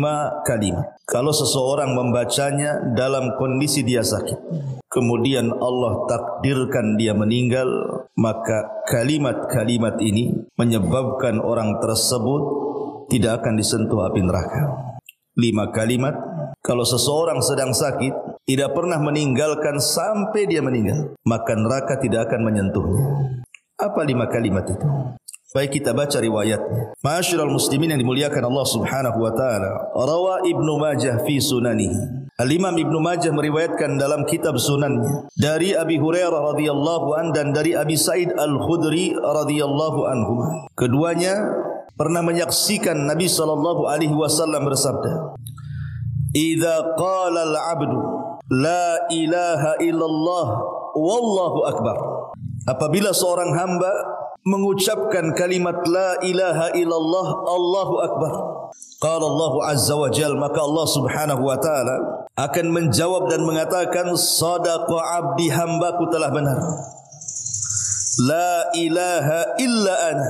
5 kalimat. Kalau seseorang membacanya dalam kondisi dia sakit, kemudian Allah takdirkan dia meninggal, maka kalimat-kalimat ini menyebabkan orang tersebut tidak akan disentuh api neraka. 5 kalimat. Kalau seseorang sedang sakit, tidak pernah meninggalkan sampai dia meninggal, maka neraka tidak akan menyentuhnya. Apa 5 kalimat itu? Baik, kita baca riwayatnya. Ma'asyiral muslimin yang dimuliakan Allah Subhanahu wa taala. Rawa Ibnu Majah fi sunanihi. Al-Imam Ibnu Majah meriwayatkan dalam kitab sunannya dari Abi Hurairah radhiyallahu an dan dari Abi Sa'id Al-Khudri radhiyallahu anhuma. Keduanya pernah menyaksikan Nabi sallallahu alaihi wasallam bersabda, "Idza qala al-'abdu la ilaha illallah wallahu akbar." Apabila seorang hamba mengucapkan kalimat la ilaha illallah Allahu akbar, qala Allah azza wa jalla, maka Allah Subhanahu wa taala akan menjawab dan mengatakan, sadaqa abdi, hambaku telah benar. La ilaha illa ana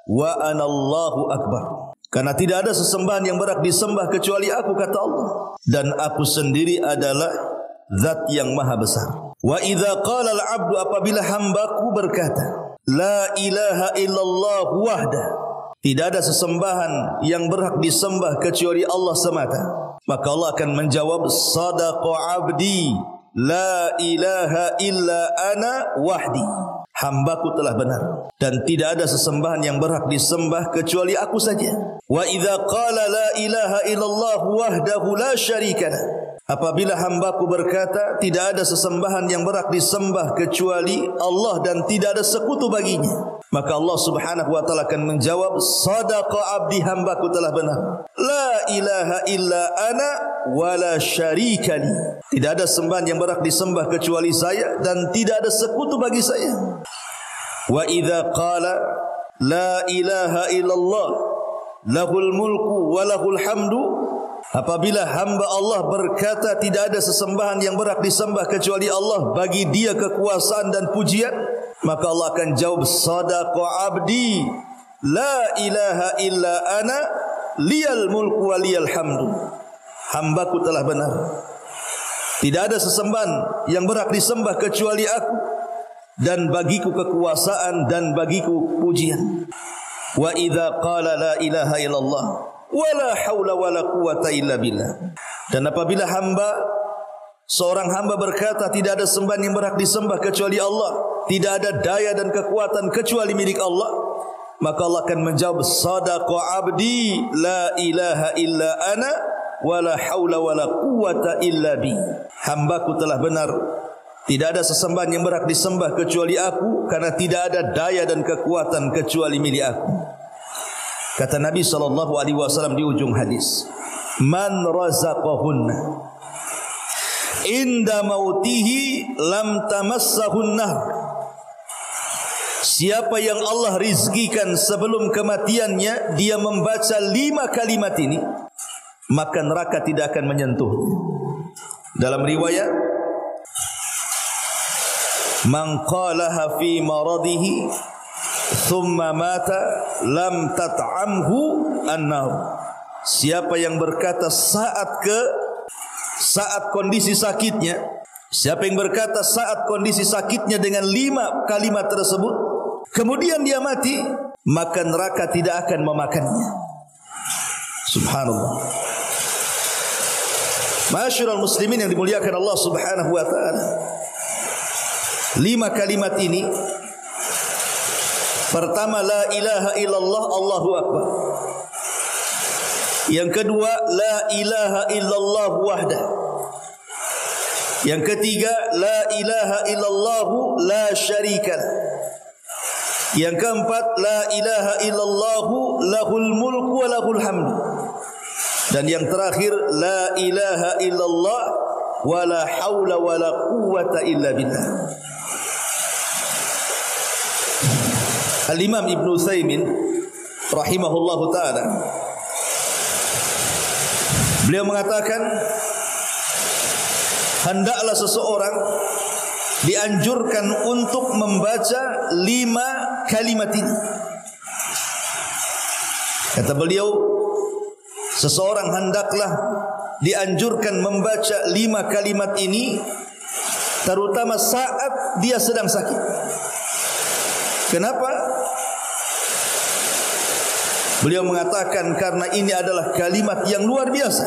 wa ana Allahu akbar. Karena tidak ada sesembahan yang berhak disembah kecuali aku, kata Allah, dan aku sendiri adalah zat yang maha besar. Wa idza qala al-'abdu, apabila hambaku berkata la ilaha illallah wahda, tidak ada sesembahan yang berhak disembah kecuali Allah semata, maka Allah akan menjawab, sadaqa abdi la ilaha illa ana wahdi, hambaku telah benar dan tidak ada sesembahan yang berhak disembah kecuali aku saja. Wa idza qala la ilaha illallah wahdahu la syarikalah, apabila hambaku berkata tidak ada sesembahan yang berhak disembah kecuali Allah dan tidak ada sekutu baginya, maka Allah Subhanahu wa taala akan menjawab, sadaqa abdi, hambaku telah benar. La ilaha illa ana wa la syarika li, tidak ada sembahan yang berhak disembah kecuali saya dan tidak ada sekutu bagi saya. Wa idza qala la ilaha illallah lahul mulku wa lahul hamdu, apabila hamba Allah berkata tidak ada sesembahan yang berhak disembah kecuali Allah, bagi dia kekuasaan dan pujian, maka Allah akan jawab, sadaqa abdi la ilaha illa ana liyal mulku wa liyal hamdu, hambaku telah benar, tidak ada sesembahan yang berhak disembah kecuali aku dan bagiku kekuasaan dan bagiku pujian. Wa idza qala la ilaha illallah wala haula wala quwata illa billah, dan apabila seorang hamba berkata tidak ada sembahan yang berhak disembah kecuali Allah, tidak ada daya dan kekuatan kecuali milik Allah, maka Allah akan menjawab, sadaqa abdi la ilaha illa ana wala haula wala quwata illa bi, hambaku telah benar, tidak ada sesembahan yang berhak disembah kecuali aku, karena tidak ada daya dan kekuatan kecuali milik aku. Kata Nabi SAW di ujung hadis, man razaqahunna inda mautihi lam tamassahun nar, siapa yang Allah rizkikan sebelum kematiannya dia membaca 5 kalimat ini, maka neraka tidak akan menyentuh. Dalam riwayat, man qalaha fi maradihi thumma mata lam tat'amhu an-nar, siapa yang berkata saat kondisi sakitnya, siapa yang berkata saat kondisi sakitnya dengan 5 kalimat tersebut, kemudian dia mati, maka neraka tidak akan memakannya. Subhanallah. Ma'asyiral muslimin yang dimuliakan Allah Subhanahu wa taala, 5 kalimat ini, pertama la ilaha illallah Allahu akbar, yang kedua la ilaha illallah wahdah, yang ketiga la ilaha illallah la syarikalah, yang keempat la ilaha illallah lahul mulku wa lahul hamdu, dan yang terakhir la ilaha illallah wa la haula wa la quwata illa billah. Al-Imam Ibn Utsaimin rahimahullahu ta'ala, beliau mengatakan, hendaklah seseorang dianjurkan untuk membaca 5 kalimat ini. Kata beliau, seseorang hendaklah dianjurkan membaca 5 kalimat ini terutama saat dia sedang sakit. Kenapa? Beliau mengatakan karena ini adalah kalimat yang luar biasa,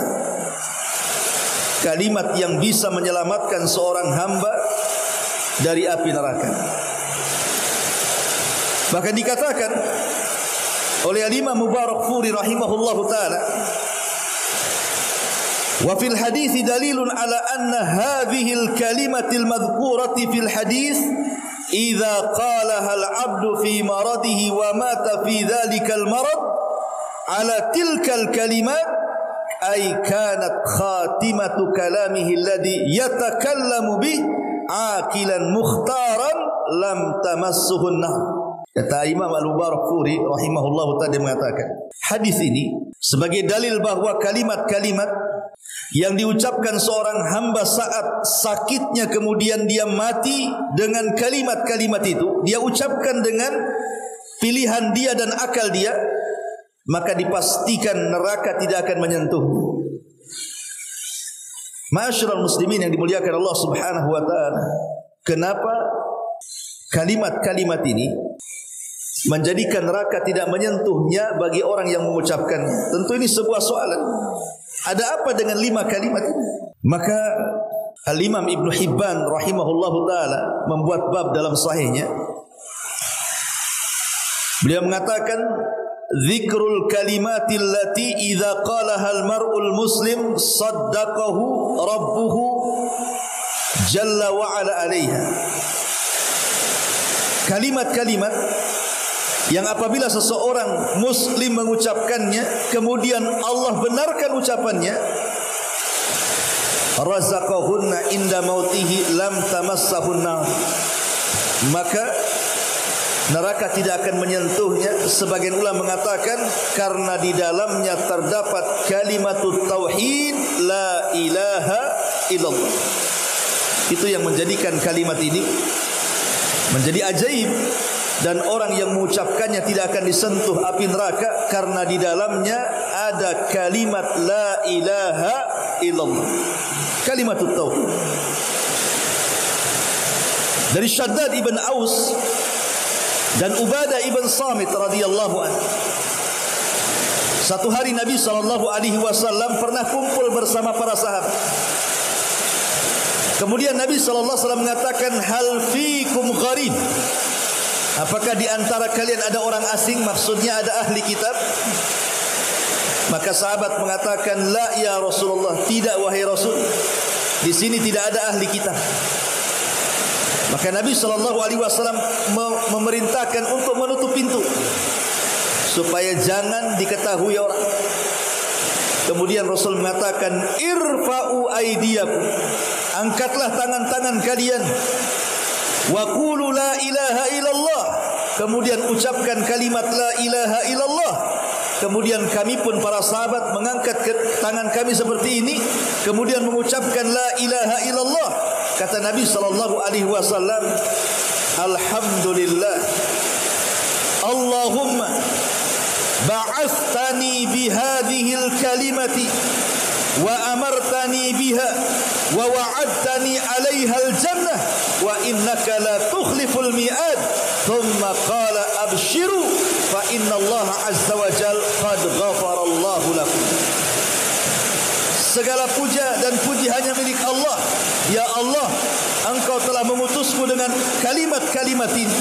kalimat yang bisa menyelamatkan seorang hamba dari api neraka. Bahkan dikatakan oleh Imam Mubarakfuri rahimahullahu taala, wa fil hadits dalilun ala anna hadhihi al kalimatil madhkurati fil hadits idza qalaha al 'abdu fi maradihi wa mata fi dhalika al marad ala tilka al kalimat ay kanat khatimatu kalamihi alladhi yatakallamu bih aqilan mukhtaran lam tamassuhu an-nar. Kata Imam Al-Mubarakfuri rahimahullahu ta'ala mengatakan, hadis ini sebagai dalil bahwa kalimat-kalimat yang diucapkan seorang hamba saat sakitnya kemudian dia mati dengan kalimat-kalimat itu, dia ucapkan dengan pilihan dia dan akal dia, maka dipastikan neraka tidak akan menyentuh. Ma'asyiral muslimin yang dimuliakan Allah Subhanahu wa taala, kenapa kalimat-kalimat ini menjadikan neraka tidak menyentuhnya bagi orang yang mengucapkannya? Tentu ini sebuah soalan. Ada apa dengan 5 kalimat ini? Maka Al-Imam Ibn Hibban rahimahullahu ta'ala membuat bab dalam sahihnya. Beliau mengatakan, Zikrul kalimatil lati idza qalaha al-mar'ul muslim saddaqahu rabbuhu jalla wa ala alaiha. Kalimat-kalimat yang apabila seseorang muslim mengucapkannya kemudian Allah benarkan ucapannya, razaqahunna inda mautihi lam tamassahunna, maka neraka tidak akan menyentuhnya. Sebagian ulama mengatakan karena di dalamnya terdapat kalimatut tauhid la ilaha illallah. Itu yang menjadikan kalimat ini menjadi ajaib, dan orang yang mengucapkannya tidak akan disentuh api neraka karena di dalamnya ada kalimat la ilaha illallah, kalimatut tauhid. Dari Shaddad ibn Aus dan Ubadah ibn Samit radhiyallahu anhu, satu hari Nabi SAW pernah kumpul bersama para sahabat. Kemudian Nabi SAW mengatakan, hal fikum gharib, apakah di antara kalian ada orang asing? Maksudnya ada ahli kitab. Maka sahabat mengatakan, la ya Rasulullah, tidak wahai Rasul, di sini tidak ada ahli kitab. Maka Nabi SAW memerintahkan untuk menutup pintu supaya jangan diketahui orang. Kemudian Rasul mengatakan, irfa'u aydiyakum, angkatlah tangan-tangan kalian, wa qulu la ilaha illallah, kemudian ucapkan kalimat la ilaha illallah. Kemudian kami pun para sahabat mengangkat tangan kami seperti ini, kemudian mengucapkan la ilaha illallah. Kata Nabi SAW, alhamdulillah, Allahumma ba'athani bihadihil kalimati wa amartani biha wa wa'adtani alaiha al-jannah wa innaka la tukhliful mi'ad. Thumma qala abshiru fa inna Allah azza wa jal qad ghafara Allahu lakum. Segala puja dan puji hanya milik Allah. Ya Allah, Engkau telah memutusku dengan kalimat-kalimat ini.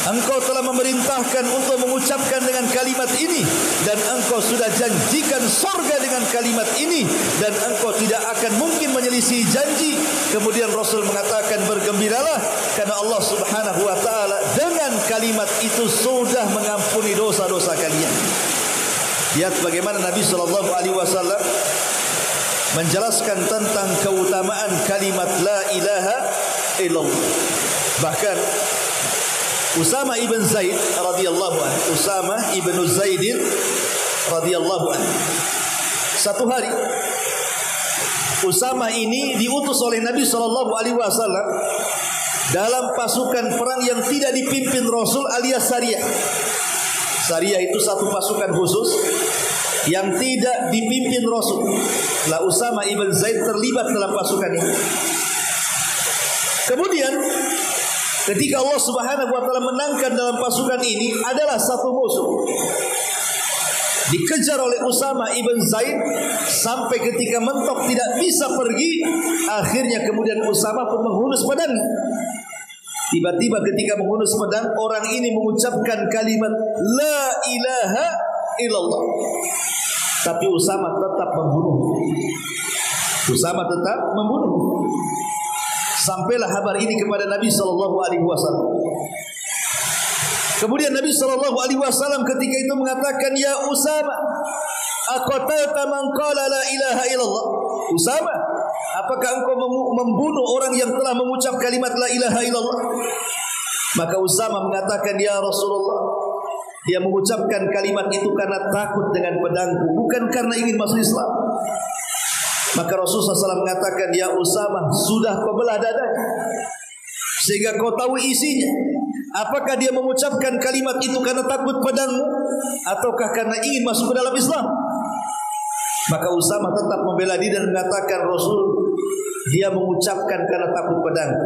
Engkau telah memerintahkan untuk mengucapkan dengan kalimat ini, dan Engkau sudah janjikan surga dengan kalimat ini, dan Engkau tidak akan mungkin menyelisih janji. Kemudian Rasul mengatakan, bergembiralah karena Allah Subhanahu wa taala dengan kalimat itu sudah mengampuni dosa-dosa kalian. Lihat bagaimana Nabi SAW menjelaskan tentang keutamaan kalimat la ilaha illallah. Bahkan Usama ibn Zaid radhiyallahu anhu, Usama ibn Zaid radhiyallahu anhu, satu hari Usama ini diutus oleh Nabi SAW dalam pasukan perang yang tidak dipimpin Rasul alias Sariyah. Sariyah itu satu pasukan khusus yang tidak dipimpin Rasul. La Usama ibn Zaid terlibat dalam pasukan ini. Kemudian ketika Allah Subhanahu wa taala menangkan dalam pasukan ini adalah satu musuh. Dikejar oleh Usama ibn Zaid sampai ketika mentok tidak bisa pergi, akhirnya kemudian Usama pun menghunus pedang. Tiba-tiba ketika menghunus pedang, orang ini mengucapkan kalimat la ilaha illallah. Tapi Usama tetap membunuh. Usama tetap membunuh. Sampailah kabar ini kepada Nabi sallallahu alaihi wasallam. Kemudian Nabi SAW ketika itu mengatakan, ya Usama, aqatalta man qala la ilaha illallah. Usama, apakah engkau membunuh orang yang telah mengucap kalimat la ilaha illallah? Maka Usama mengatakan, ya Rasulullah, dia mengucapkan kalimat itu karena takut dengan pedangku, bukan karena ingin masuk Islam. Maka Rasulullah SAW mengatakan, ya Usama, sudah kau belah dadanya sehingga kau tahu isinya. Apakah dia mengucapkan kalimat itu karena takut pedangmu, ataukah karena ingin masuk ke dalam Islam? Maka Usama tetap membela diri dan mengatakan, Rasul, dia mengucapkan karena takut pedangku.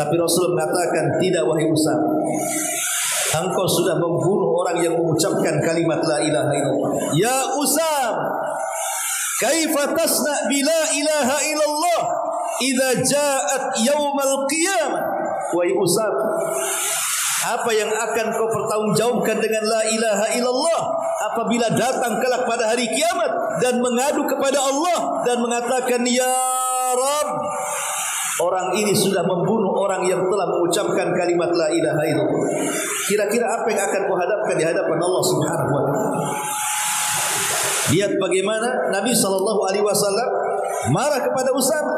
Tapi Rasul mengatakan, tidak wahai Usama, engkau sudah membunuh orang yang mengucapkan kalimat la ilaha illallah. Ya Usama, kaifa tasna bi la ilaha illallah idza ja'at yaumal qiyamah? Wahai Usama, apa yang akan kau pertanggungjawabkan dengan la ilaha illallah apabila datang kelak pada hari kiamat dan mengadu kepada Allah dan mengatakan, ya Rabb, orang ini sudah membunuh orang yang telah mengucapkan kalimat la ilaha illallah. Kira-kira apa yang akan kau hadapkan di hadapan Allah Subhanahu wa taala? Lihat bagaimana Nabi SAW marah kepada Usama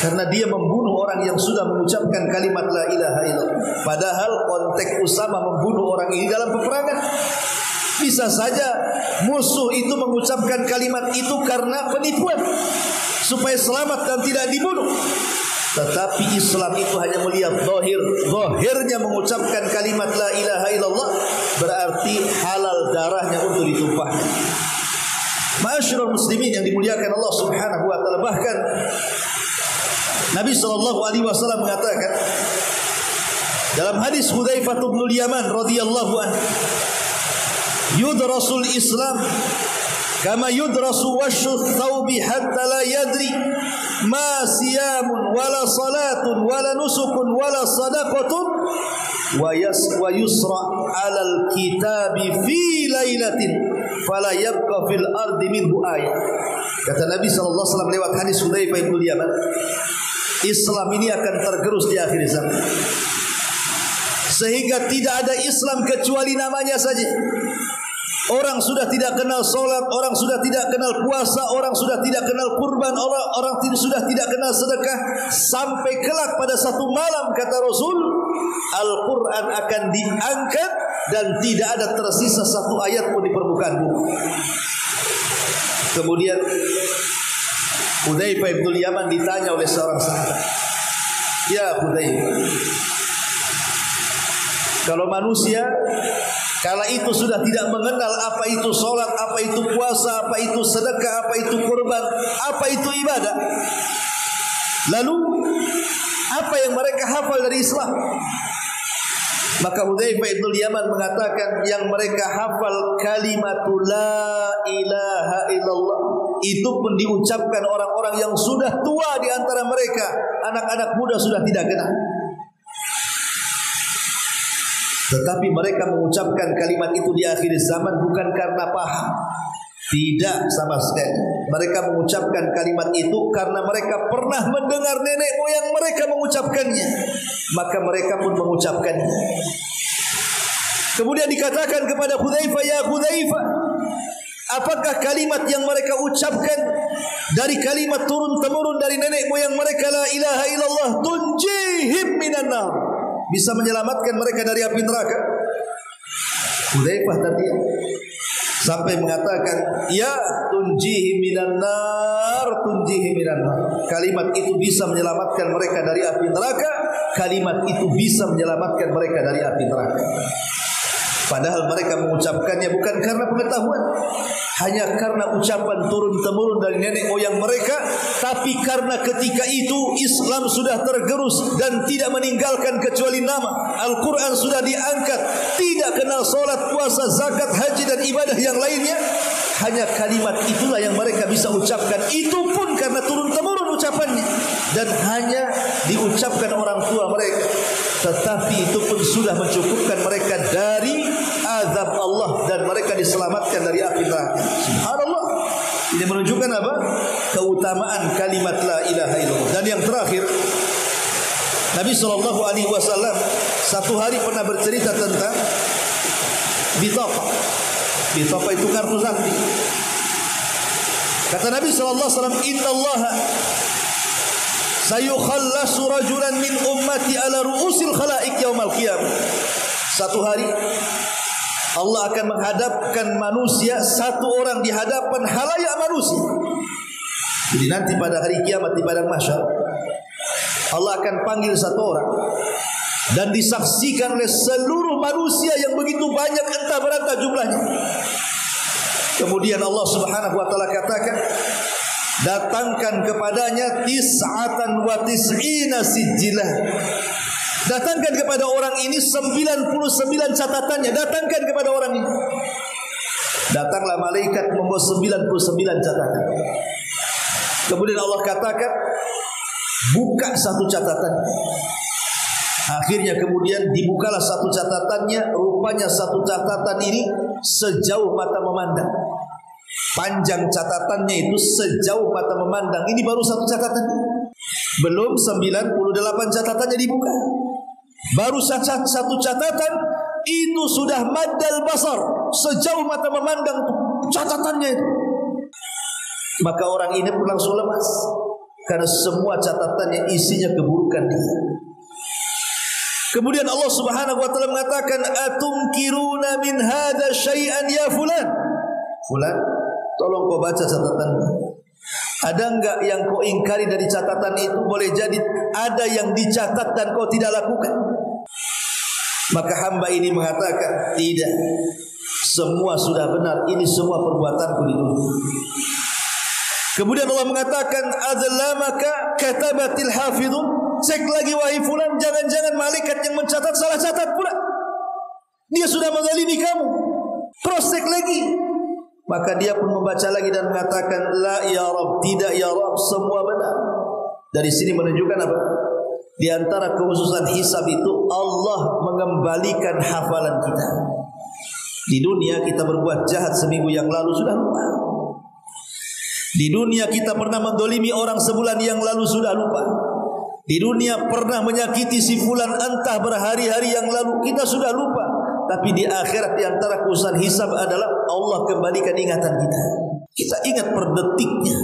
karena dia membunuh orang yang sudah mengucapkan kalimat la ilaha illallah. Padahal konteks Usama membunuh orang ini dalam peperangan. Bisa saja musuh itu mengucapkan kalimat itu karena penipuan, supaya selamat dan tidak dibunuh. Tetapi Islam itu hanya melihat zahirnya mengucapkan kalimat la ilaha illallah berarti halal darahnya untuk ditumpahkan. Ma'asyiral muslimin yang dimuliakan Allah Subhanahu wa taala, bahkan Nabi SAW mengatakan dalam hadis Hudzaifah bin Yaman radhiyallahu anhu, yudrasul Islam kama yudrasu washu thawbi hatta la yadri ma siyamun wala salatun wala nusukun wala sadaqatun wa yusra alal kitabi fi lailatin fala yabqa fil ardi minhu ayat. Kata Nabi SAW lewat hadis Hudzaifah bin Yaman, Islam ini akan tergerus di akhir zaman, sehingga tidak ada Islam kecuali namanya saja. Orang sudah tidak kenal solat, orang sudah tidak kenal puasa, orang sudah tidak kenal kurban, orang sudah tidak kenal sedekah, sampai kelak pada satu malam, kata Rasul, Al-Quran akan diangkat dan tidak ada tersisa satu ayat pun di permukaan bumi. Kemudian Hudzaifah bin Yaman ditanya oleh seorang sahabat, ya Hudzaifah, kalau manusia kala itu sudah tidak mengenal apa itu solat, apa itu puasa, apa itu sedekah, apa itu kurban, apa itu ibadah, lalu apa yang mereka hafal dari Islam? Maka Hudzaifah bin Yaman mengatakan, yang mereka hafal kalimatul la ilaha illallah itu pun diucapkan orang-orang yang sudah tua di antara mereka, anak-anak muda sudah tidak kenal. Tetapi mereka mengucapkan kalimat itu di akhir zaman bukan karena paham, tidak sama sekali. Mereka mengucapkan kalimat itu karena mereka pernah mendengar nenek moyang mereka mengucapkannya, maka mereka pun mengucapkannya. Kemudian dikatakan kepada Hudzaifah, ya Hudzaifah, apakah kalimat yang mereka ucapkan dari kalimat turun-temurun dari nenek moyang mereka, la ilaha illallah, tunjihim minan nar, bisa menyelamatkan mereka dari api neraka? Hudzaifah tadi sampai mengatakan, ya tunjihi minan nar, tunjihi minan nar. Kalimat itu bisa menyelamatkan mereka dari api neraka. Kalimat itu bisa menyelamatkan mereka dari api neraka. Padahal mereka mengucapkannya bukan karena pengetahuan, hanya karena ucapan turun-temurun dari nenek moyang mereka, tapi karena ketika itu Islam sudah tergerus dan tidak meninggalkan kecuali nama. Al-Quran sudah diangkat, tidak kenal solat, puasa, zakat, haji dan ibadah yang lainnya. Hanya kalimat itulah yang mereka bisa ucapkan. Itu pun karena turun-temurun ucapannya, dan hanya diucapkan orang tua mereka. Tetapi itu pun sudah mencukupkan mereka dari azab Allah, dan mereka diselamatkan dari api neraka. Subhanallah. Ini menunjukkan apa? Keutamaan kalimat la ilaha illallah. Dan yang terakhir, Nabi SAW satu hari pernah bercerita tentang bitaqah. Bitaqah itu kartu sakti. Kata Nabi SAW, Inna Allah sayukhallasu rajulan min ummati ala ru'usil khalaik yaumal qiyamah. Satu hari Allah akan menghadapkan manusia, satu orang di hadapan halayak manusia. Jadi nanti pada hari kiamat di padang mahsyar, Allah akan panggil satu orang dan disaksikan oleh seluruh manusia yang begitu banyak, entah berapa jumlahnya. Kemudian Allah Subhanahu wa taala katakan, datangkan kepadanya 99 sijillah. Datangkan kepada orang ini 99 catatannya. Datangkan kepada orang ini. Datanglah malaikat membawa 99 catatan. Kemudian Allah katakan, buka satu catatan. Akhirnya kemudian dibukalah satu catatannya. Rupanya satu catatan ini sejauh mata memandang. Panjang catatannya itu sejauh mata memandang. Ini baru satu catatan, belum 98 catatannya dibuka. Baru satu catatan itu sudah maddal basar, sejauh mata memandang catatannya itu. Maka orang ini pun langsung lemas, karena semua catatannya isinya keburukan dia. Kemudian Allah Subhanahu wa taala mengatakan, atumkiruna min hadza syai'an ya fulan. Fulan, tolong kau baca catatanmu. Ada enggak yang kau ingkari dari catatan itu? Boleh jadi ada yang dicatat dan kau tidak lakukan. Maka hamba ini mengatakan, tidak, semua sudah benar. Ini semua perbuatanku di dunia. Kemudian Allah mengatakan, adzlamaka katabatil hafidun. Cek lagi wahai fulan, jangan-jangan malaikat yang mencatat salah catat pula. Dia sudah menzalimi kamu. Cross check lagi. Maka dia pun membaca lagi dan mengatakan, la ya Rabb, tidak ya Rabb, semua benar. Dari sini menunjukkan apa? Di antara kekhususan hisab itu, Allah mengembalikan hafalan kita. Di dunia kita berbuat jahat seminggu yang lalu sudah lupa. Di dunia kita pernah mendolimi orang sebulan yang lalu sudah lupa. Di dunia pernah menyakiti si fulan entah berhari-hari yang lalu, kita sudah lupa. Tapi di akhirat di antara kekhususan hisab adalah Allah kembalikan ingatan kita. Kita ingat per detiknya,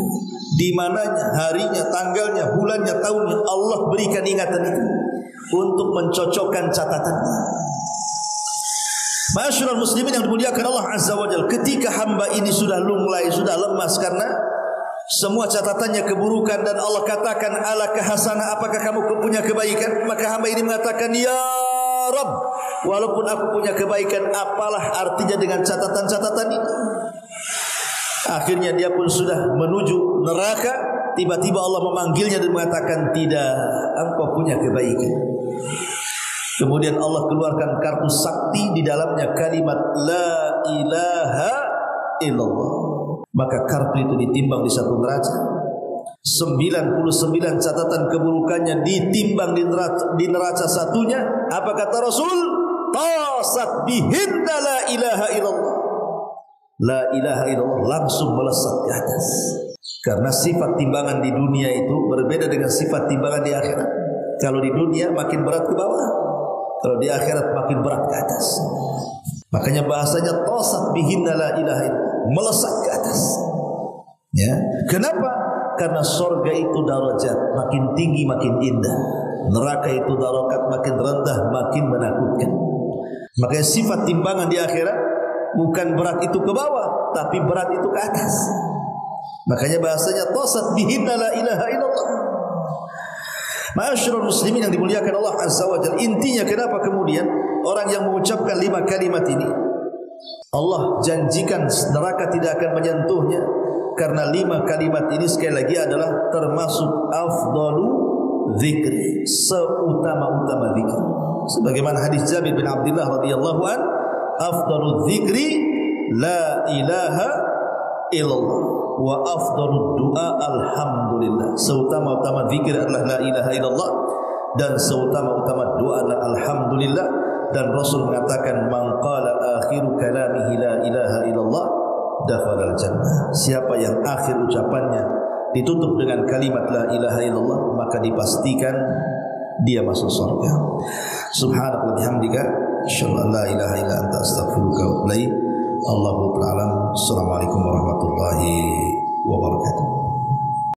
di mananya, harinya, tanggalnya, bulannya, tahunnya. Allah berikan ingatan itu untuk mencocokkan catatannya. Ma'asyiral muslimin yang dimuliakan Allah Azza wa Jalla, ketika hamba ini sudah lunglai, sudah lemas karena semua catatannya keburukan, dan Allah katakan, alaka hasanah, apakah kamu punya kebaikan? Maka hamba ini mengatakan, ya Rabb, walaupun aku punya kebaikan, apalah artinya dengan catatan-catatan ini? Akhirnya dia pun sudah menuju neraka. Tiba-tiba Allah memanggilnya dan mengatakan, tidak, engkau punya kebaikan. Kemudian Allah keluarkan kartu sakti, di dalamnya kalimat la ilaha illallah. Maka kartu itu ditimbang di satu neraca. 99 catatan keburukannya ditimbang di neraca satunya. Apa kata Rasul? Tasat bihinna la ilaha illallah. La ilaha illallah langsung melesat ke atas. Karena sifat timbangan di dunia itu berbeda dengan sifat timbangan di akhirat. Kalau di dunia makin berat ke bawah, kalau di akhirat makin berat ke atas. Makanya bahasanya tasat bihinna la ilaha illallah, melesat ke atas. Ya, kenapa? Karena surga itu darajat, makin tinggi makin indah. Neraka itu darajat, makin rendah makin menakutkan. Makanya sifat timbangan di akhirat bukan berat itu ke bawah, tapi berat itu ke atas. Makanya bahasanya tasat bihinna la ilaha illallah. Ma'asyiral muslimin yang dimuliakan Allah Azza wa Jalla, intinya kenapa kemudian orang yang mengucapkan 5 kalimat ini, Allah janjikan neraka tidak akan menyentuhnya, karena 5 kalimat ini sekali lagi adalah termasuk afdalu zikri, seutama-utama zikir. Sebagaimana hadis Jabir bin Abdullah radhiyallahu an, afdalu zikri la ilaha illallah wa afdalu du'a alhamdulillah. Seutama-utama zikir adalah la ilaha illallah, dan seutama-utama doa adalah alhamdulillah. Dan Rasul mengatakan, man qala akhiru kalamihi la ilaha illallah dakhala al-jannah. Siapa yang akhir ucapannya ditutup dengan kalimat la ilaha illallah, maka dipastikan dia masuk surga. Subhanallah bihamdika, asyhadu an la ilaha illa anta, astaghfiruka wa atubu ilaik. Allahu ta'ala. Assalamualaikum warahmatullahi wabarakatuh.